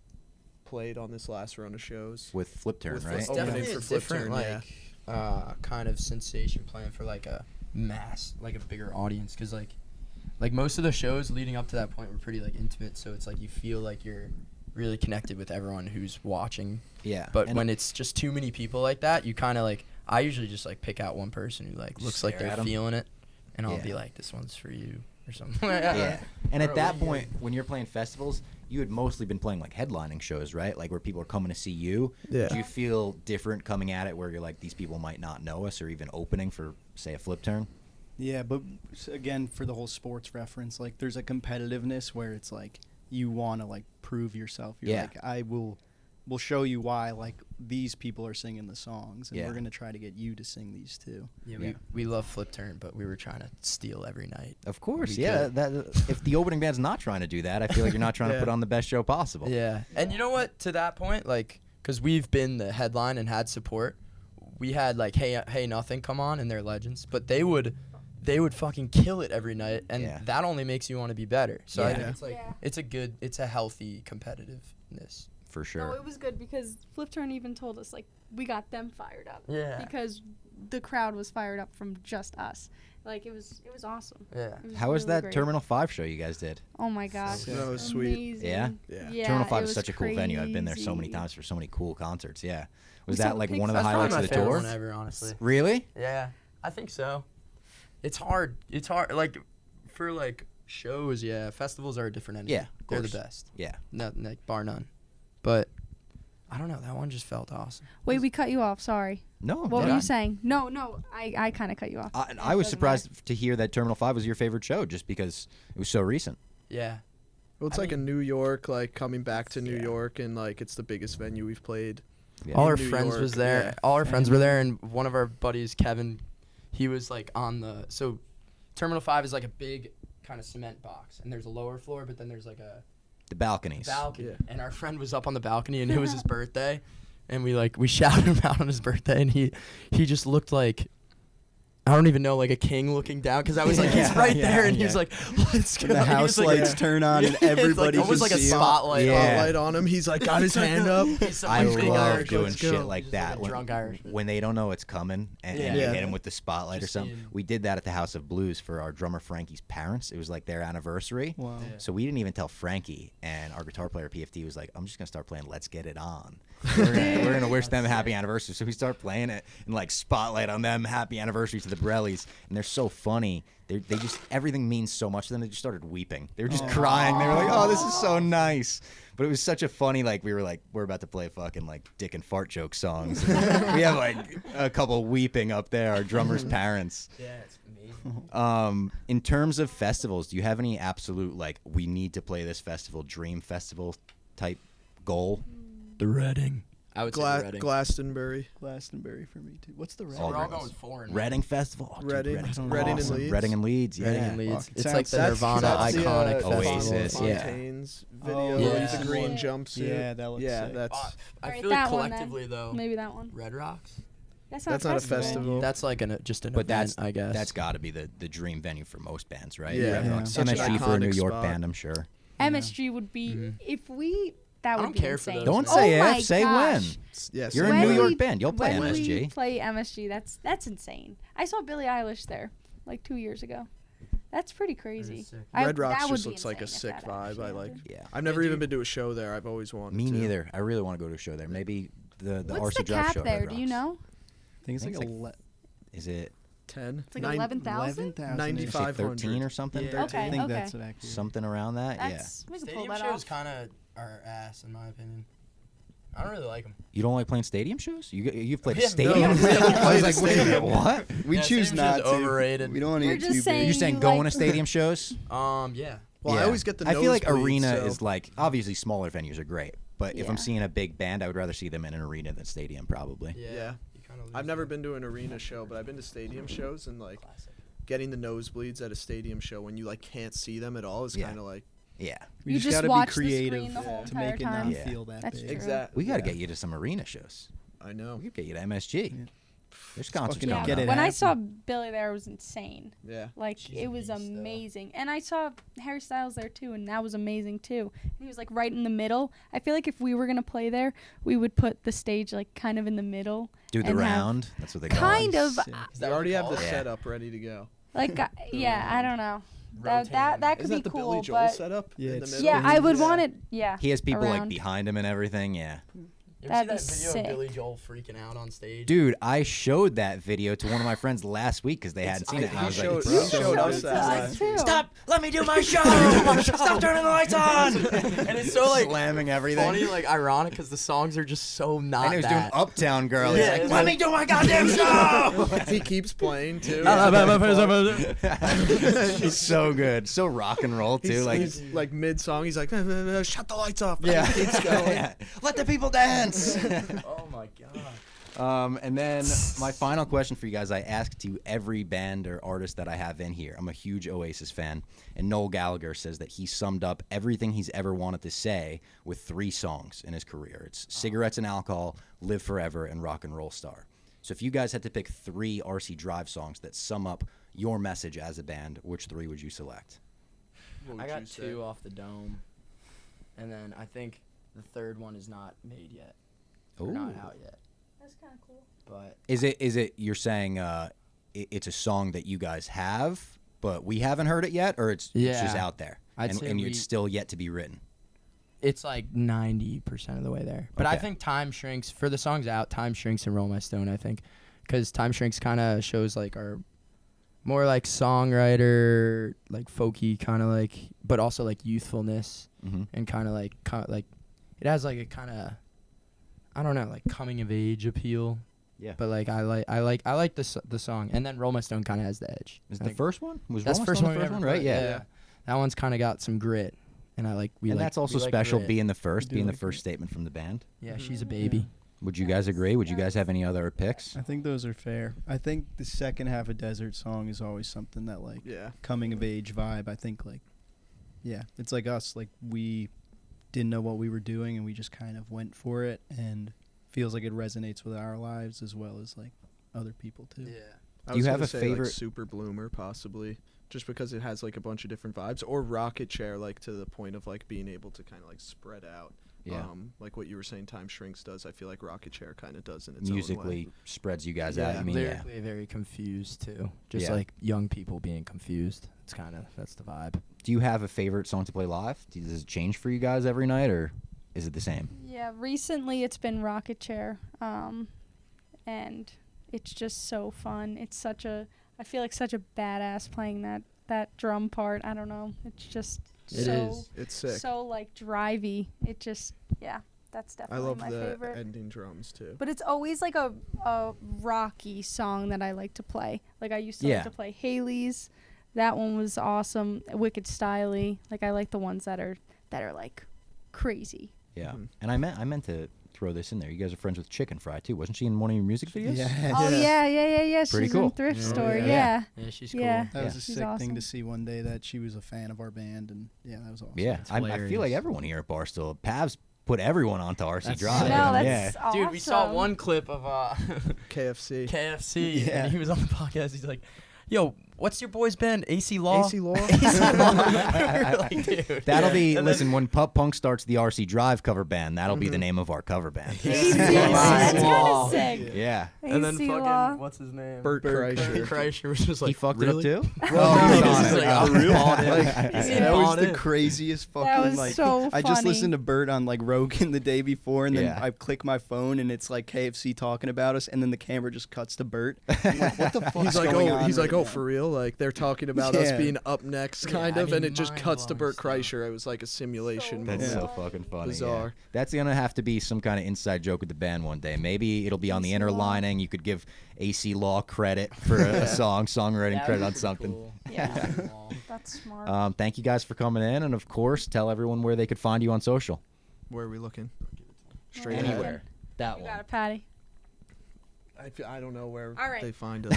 D: played on this last run of shows.
A: With Flip Turn,
D: With
A: right?
B: It's
D: Opening
B: definitely
D: for
B: a
D: Flip
B: different
D: Turn, yeah.
B: kind of sensation playing for like a mass, like a bigger audience, because like most of the shows leading up to that point were pretty like intimate, so it's like you feel like you're really connected with everyone who's watching.
A: Yeah.
B: But
A: And
B: when it's just too many people like that, you kind of like, I usually just like pick out one person who like
A: Just
B: looks like
A: stare
B: they're
A: at 'em?
B: feeling it, and I'll
A: Yeah.
B: be like, this one's for you or something.
A: yeah. And at
B: Or
A: that
B: when you-
A: point, when you're playing festivals, you had mostly been playing like headlining shows, right? Like where people are coming to see you.
D: Yeah.
A: Do you feel different coming at it where you're like, these people might not know us, or even opening for, say, a Flip Turn?
C: Yeah, but again, for the whole sports reference, like there's a competitiveness where it's like you want to like prove yourself. You're
A: Yeah.
C: like, we'll show you why like these people are singing the songs, and
A: Yeah.
C: we're gonna try to get you to sing these too.
B: Yeah,
A: Yeah.
B: we love Flip Turn, but we were trying to steal every night.
A: Of course,
B: We
A: yeah.
B: could.
A: That if the opening band's not trying to do that, I feel like you're not trying to
D: Yeah.
A: put on the best show possible.
B: Yeah, and you know what? To that point, like, because we've been the headline and had support, we had like Hey Nothing come on, and they're legends, but they would fucking kill it every night, and
A: Yeah.
B: that only makes you want to be better. So I
A: Yeah.
B: think it's like
E: Yeah.
B: it's a healthy competitiveness.
A: For sure.
E: No, it was good because Flip Turn even told us like we got them fired up.
B: Yeah.
E: Because the crowd was fired up from just us. Like it was awesome.
B: Yeah.
E: It
A: How was
E: really
A: that
E: great.
A: Terminal 5 show you guys did?
E: Oh my gosh.
D: That was sweet.
E: Amazing.
A: Yeah?
D: Yeah.
A: Terminal
E: it
A: 5 is
E: was
A: such a cool venue. I've been there so many
E: crazy.
A: times for so many cool concerts. Yeah. Was
E: We saw
A: that
E: the
A: like
E: Pigs
A: one of the
B: That's
A: highlights of
B: probably
A: the
B: my favorite
A: tour?
B: one ever, honestly.
A: Really?
B: Yeah, I think so. It's hard. It's hard. Like for like shows, yeah. Festivals are a different energy.
A: Yeah, of
B: they're the
A: course.
B: best.
A: Yeah.
B: Not like bar none. But I don't know. That one just felt awesome.
E: Wait, we cut you off. Sorry.
A: No.
E: What
A: no.
E: were you saying? No, I kind of cut you off.
A: I was surprised to hear that Terminal 5 was your favorite show just because it was so recent.
B: Yeah.
D: Well, it's
B: I
D: like a
B: mean-
D: New York, like coming back to New
A: Yeah.
D: York, and like it's the biggest venue we've played.
A: Yeah.
B: All
D: in
B: our
D: New
B: friends
D: York,
B: was there.
D: yeah.
B: All our friends were there, and one of our buddies, Kevin, he was like on the Terminal 5 is like a big kind of cement box, and there's a lower floor, but then there's like a
A: The balconies.
B: balcony.
D: Yeah.
B: And our friend was up on the balcony, and it was his birthday, and we shouted him out on his birthday, and he just looked like, I don't even know, like a king looking down, because I was like, he's
A: Yeah,
B: right
A: yeah,
B: there, and
A: yeah.
B: he's like, let's go.
C: And the
B: He
C: house
B: was like-
C: lights turn on, and
B: It's like
C: everybody
B: almost
C: can
B: like a
C: see him.
B: spotlight.
A: Yeah.
D: Spotlight on him. He's like got his hand up.
B: He's some,
A: I
B: like, big
A: love
B: Irish,
A: doing
B: let's
A: shit
B: go.
A: like
B: He's just
A: that
B: a
A: when,
B: drunk Irishman.
A: when they don't know it's coming and you
B: Yeah.
A: hit them with the spotlight or
B: Just
A: something.
B: seeing-
A: We did that at the House of Blues for our drummer Frankie's parents. It was like their anniversary.
C: Wow.
B: Yeah.
A: So we didn't even tell Frankie, and our guitar player PFT was like, "I'm just gonna start playing Let's Get It On. We're gonna wish them a happy anniversary." So we start playing it and like spotlight on them, happy anniversary to the Borellis, and they're so funny. They just everything means so much to them. They just started weeping. They were just crying. They were like, "Oh, this is so nice." But it was such a funny like we were like we're about to play fucking like dick and fart joke songs. We have like a couple weeping up there. Our drummer's parents.
B: Yeah, it's amazing.
A: In terms of festivals, do you have any absolute like we need to play this festival, dream festival type goal?
B: The Reading. I would say the Reading.
D: Glastonbury.
C: Glastonbury for me too. What's the red?
A: All
B: We're all
A: right.
B: going with foreign.
A: Reading Festival. Oh, dude,
D: Reading.
A: Reading's
D: Reading and
A: awesome.
D: Leeds.
A: Reading and Leeds. Yeah.
B: Reading and Leeds.
C: Fuck,
B: It's
C: sounds-
B: like the
C: that's-
B: Nirvana
C: that's the,
B: iconic
A: Oasis,
B: festival.
A: yeah.
D: Fontaines
C: Oh,
D: video.
B: yeah.
D: With the green
E: Yeah.
D: jumpsuit.
C: Yeah, that looks
D: Yeah,
C: sick.
D: that's
B: I
E: Alright,
B: feel like
E: that one then.
B: collectively though,
E: Maybe that one.
B: Red Rocks.
E: That's
D: not a festival.
B: That's like just an
A: But
B: event, I guess.
A: that's got to be the dream venue for most bands, right?
D: Yeah.
A: Red
C: Yeah.
A: Rocks.
D: Such
E: an
A: MSG for a New
D: iconic
A: York
D: spot.
A: band, I'm sure.
E: MSG would be
B: Mhm.
E: if we That would
B: don't
E: be
B: care for
E: insane.
B: those,
A: Don't
B: man.
A: say
E: Oh my
A: if, say
E: gosh.
D: Yeah,
A: You're a
E: When
A: New
E: we-
A: York band. You'll play
E: when we
A: MSG.
E: play MSG, that's insane. I saw Billie Eilish there like 2 years ago. That's pretty crazy.
B: sick.
D: Red
E: that
D: Rocks
E: would
D: just
E: be
D: looks like a
E: insane if
D: sick
E: that
D: vibe.
E: actually
D: I like.
E: happened.
A: Yeah.
D: I've never
B: Yeah,
D: even
B: dude.
D: been to a show there. I've always wanted
A: Me
D: to.
A: neither. I really want to go to a show there. Maybe the
E: What's
A: RC
E: the
A: Drive
E: cap
A: show. at
E: there?
A: Red
E: Do you
A: Rocks.
E: know?
F: I think it's
A: I
F: like
A: think Is it
D: 10.
E: It's like 11,000.
F: 11,000.
D: 95.
A: 13 or something?
F: Yeah,
E: Okay,
F: I think
E: okay.
F: that's accurate.
A: Something around that. Yeah.
E: That's we can pull
B: Stadium
E: that
B: shows
E: off.
B: kind of are ass in my opinion. I don't really like them.
A: You don't like playing stadium shows? You've played
B: We
A: a
B: have
A: stadium?
D: no- we haven't
A: I
D: played
A: was
D: a
A: like, wait a minute,
D: stadium.
A: what?
F: We
B: Yeah,
F: choose
B: stadium
F: not
B: show's
F: to.
B: overrated.
F: We don't want to
E: We're
F: get
E: just
F: too
E: saying-
F: big.
A: You're saying
E: You
A: going
E: like-
A: to stadium shows?
B: Yeah.
D: Well, I
A: Yeah.
D: always get the
A: I feel like
D: nosebleeds,
A: arena
D: so-
A: is like obviously smaller venues are great, but if I'm
E: Yeah.
A: seeing a big band, I would rather see them in an arena than stadium probably.
D: Yeah.
B: You kinda lose
D: I've never
B: it.
D: been to an arena show, but I've been to stadium shows, and like
B: Classic.
D: getting the nosebleeds at a stadium show when you like can't see them at all is
A: Yeah.
D: kind of like
A: Yeah,
F: We
E: You
F: just
E: just
F: gotta
E: watch
F: be
E: the screen
F: creative
E: the whole
F: to
E: entire
F: make it
E: time.
F: not
A: Yeah.
F: feel that
E: That's
F: big.
E: true.
D: exactly.
A: we got to get you to some arena shows.
D: I know.
A: We could get you to MSG.
F: Yeah.
A: There's concerts
F: fucking
A: coming
F: get
A: up.
F: it
E: When I
F: happen.
E: saw Billy there, it was insane.
D: Yeah.
E: Like
B: She's
E: it
B: a
E: was
B: beast, though.
E: amazing, and I saw Harry Styles there too, and that was amazing too. And he was like right in the middle. I feel like if we were gonna play there, we would put the stage like kind of in the middle.
A: Do the
E: and have
A: round. That's what they call
E: Kind
A: it.
E: of,
F: Sick.
B: Is
D: They
B: that what
D: already
B: you
D: have the
B: call it?
A: Yeah.
D: setup ready to go.
E: like yeah, I don't know. That
B: Rotating.
E: that could
D: Isn't
E: be
D: that the
E: cool,
D: Billy Joel
E: but
D: setup
F: Yeah,
D: in the
F: it's-
D: middle?
E: yeah, I would
D: Yeah.
E: want it. Yeah,
A: He has people like
E: around.
A: behind him and everything. Yeah.
B: You ever
E: That'd
B: see
E: be
B: that video
E: sick.
B: of Billy Joel freaking out on stage?
A: Dude, I showed that video to one of my friends last week because they hadn't seen it. And I
D: He
A: was
D: showed,
A: like,
D: he
A: "Bro,
D: showed us
E: Us
D: that.
E: too.
A: stop! Let me do my show! Stop turning the lights on!
B: And it's so like
A: slamming everything.
B: funny, like ironic, because the songs are just so not
A: and he was doing
B: that.
A: Uptown Girl.
B: Yeah,
A: He's like,
B: it's
A: let
B: like-
A: me do my goddamn show!
D: He keeps playing too.
A: He's so good, so rock and roll too.
D: He's like mid song. He's like, shut the lights off.
A: yeah,
D: He keeps going.
A: Yeah. Let the people dance.
B: Oh my god.
A: And then my final question for you guys, I ask to every band or artist that I have in here. I'm a huge Oasis fan, and Noel Gallagher says that he summed up everything he's ever wanted to say with 3 songs in his career. It's Cigarettes and Alcohol, Live Forever, and Rock and Roll Star. So if you guys had to pick 3 RC Drive songs that sum up your message as a band, which 3 would you select?
D: What
B: I
D: would
B: got
D: you say?
B: 2 off the dome, and then I think the third one is not made yet, or not
A: Ooh.
B: out yet.
E: That's kind of cool.
B: But
A: Is it you're saying it's a song that you guys have, but we haven't heard it yet, or it's just
B: Yeah.
A: out there,
B: I'd
A: and,
B: say
A: and
B: we-
A: it's still yet to be written?
B: it's like 90% of the way there. But I
A: Okay.
B: think Time Shrinks, for the songs out, Time Shrinks and Roll My Stone, I think. Because Time Shrinks kind of shows like our more like songwriter, like folky kind of like, but also like youthfulness
A: Mm-hmm.
B: and kind of like it has like a kind of, I don't know, like coming of age appeal.
A: Yeah.
B: But like I like the song, and then Roll My Stone kind of has the edge.
A: Is
B: I
A: the
B: think
A: first one? Was
B: that's the
A: Rolling
B: first
A: Stone
B: one,
A: the
B: we
A: first
B: ever
A: one, right?
B: put,
A: Yeah.
B: That one's kind of got some grit, and I like
A: And that's also
B: we like
A: special
B: grit.
A: being the first,
F: do
A: being the
F: like
A: first statement from the band.
B: Yeah, she's a baby.
A: Would you guys agree? Would you guys have any other picks?
F: I think those are fair. I think the second half of Desert Song is always something that like
D: Yeah.
F: coming of age vibe. I think like, yeah, it's like us. Like we didn't know what we were doing and we just kind of went for it, and feels like it resonates with our lives as well as like other people too.
D: I
A: Do you
D: was
A: have
D: gonna
A: a
D: say,
A: favorite-
D: Like Super Bloomer, possibly, just because it has like a bunch of different vibes, or Rocket Chair, like to the point of like being able to kind of like spread out.
A: Yeah.
D: Like what you were saying, Time Shrinks does. I feel like Rocket Chair kind of does in its
A: Musically spreads you guys
D: Yeah.
A: out. I mean, yeah.
B: Lyrically very confused too. Just
A: Yeah.
B: like young people being confused. It's kind of that's the vibe.
A: Do you have a favorite song to play live? Does it change for you guys every night, or is it the same?
E: Yeah, recently it's been Rocket Chair, and it's just so fun. It's I feel like such a badass playing that drum part. I don't know. It's just
B: It
E: so
B: is.
D: It's sick.
E: so like drivey. It just that's
D: I
E: definitely
D: love
E: my
D: the
E: favorite.
D: ending drums too.
E: But it's always like a rocky song that I like to play. Like I used to
A: Yeah.
E: like to play Haley's. That one was awesome. Wicked Styly. Like I like the ones that are like crazy.
A: Yeah.
D: Mhm.
A: And I meant to throw this in there. You guys are friends with Chicken Fry too, wasn't she in one of your music videos?
E: Oh yeah.
A: Pretty
E: She's
A: cool.
E: in Thrift
B: Yeah.
E: Store.
B: Yeah.
E: Yeah.
B: Yeah, she's
E: Yeah.
B: cool.
F: That was
A: Yeah.
F: a
E: She's
F: sick
E: awesome.
F: thing to see one day that she was a fan of our band, and yeah, that was awesome.
A: Yeah.
B: It's
A: I feel like
B: hilarious.
A: everyone here at Barstool, Pavs put everyone onto RC
B: That's
A: Drive.
B: sick.
E: No,
A: and
E: that's awesome.
B: Dude, we saw one clip of
D: KFC.
B: KFC,
F: Yeah.
B: and he was on the podcast. He's like, "Yo, What's your boy's band? AC Law?
D: AC Law?
B: Like, dude.
A: That'll be,
B: And
A: listen, when Pup Punk starts the Arcy Drive cover band, that'll be the name of our cover band.
E: AC
B: AC
E: Law. That's kind
B: Law.
E: of sick.
A: Yeah.
B: And then
E: AC
B: fucking,
E: Law.
B: what's his name?
D: Bert Kreischer.
B: Kreischer was just like,
A: He fucked
B: really?
A: it up too?
B: Well,
A: Oh,
B: no,
A: he's
B: this
A: on
B: is
A: it.
B: like,
A: Oh,
B: I'm
F: really?
B: on it.
F: Like,
B: He's
F: that
B: on
F: was the
B: it.
F: craziest fucking
E: That was
F: like.
E: so
F: I just
E: funny.
F: listened to Bert on like Rogan the day before, and then
A: Yeah.
F: I click my phone, and it's like KFC talking about us, and then the camera just cuts to Bert. I'm like, what the fuck?
D: He's like,
F: going
D: oh,
F: on
D: he's like,
F: right
D: oh,
F: now?
D: for real? Like they're talking about us
F: Yeah.
D: being up next,
B: Yeah,
D: kind
B: I
D: of, and
B: mean,
D: it just cuts to Bert
B: mind-blowing stuff.
D: Kreischer. It was like a simulation.
A: That's
F: Yeah.
A: so fucking funny.
D: Bizarre.
A: Yeah. That's gonna have to be some kind of inside joke with the band one day. Maybe it'll be on the inner lining. You could give AC Law credit for a songwriting credit on something.
E: Yeah. That's smart.
A: Thank you guys for coming in, and of course, tell everyone where they could find you on social.
D: Where are we looking?
E: Straight
D: ahead.
B: Anywhere. That
E: You
B: one.
E: got it, Patty.
D: I don't know where
E: All right.
D: they find us.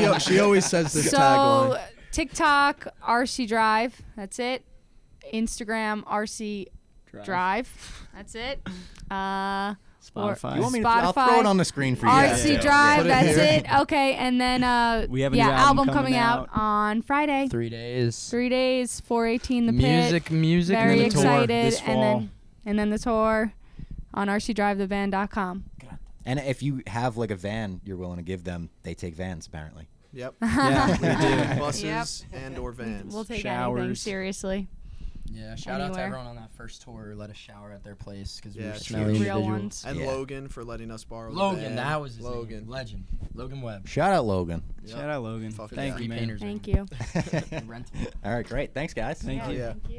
E: Um,
D: She always says this
E: so
D: tagline.
E: TikTok, Arcy Drive. That's it. Instagram, Arcy Drive. That's it.
F: Spotify.
A: You want me to?
E: Spotify.
A: I'll throw it on the screen for you. guys,
E: Arcy
A: too.
E: Drive.
D: Put it
E: That's
D: here.
E: it. Okay, and then
C: We have a
E: yeah,
C: new album
E: coming out
C: coming
E: on Friday.
B: 3 days.
E: 3 days, 418 the pit.
B: Music,
E: Very
B: and the tour.
E: excited,
C: this fall.
E: and then the tour on rcdrivetheband.com.
A: And if you have like a van you're willing to give them, they take vans apparently.
D: Yep.
F: Yeah, we do.
D: Buses and or vans.
E: We'll take anything
C: Showers.
E: seriously.
B: Yeah, shout out to
E: Anywhere.
B: everyone on that first tour who let us shower at their place because we
D: Yeah,
B: were
D: it's
B: smelly
D: huge.
E: Real
B: individuals.
E: ones.
D: And
A: Yeah.
D: Logan for letting us borrow the
B: Logan,
D: van.
B: that was his
D: Logan.
B: name. Legend. Logan Webb.
A: Shout out Logan.
D: Yep.
C: Shout out Logan.
D: Fuck
C: Thank
D: yeah.
C: you, man.
B: Painters
E: Thank
B: ring.
E: you.
B: Rental.
A: All right, great. Thanks, guys.
C: Thank you.
D: Yeah.
E: Thank you.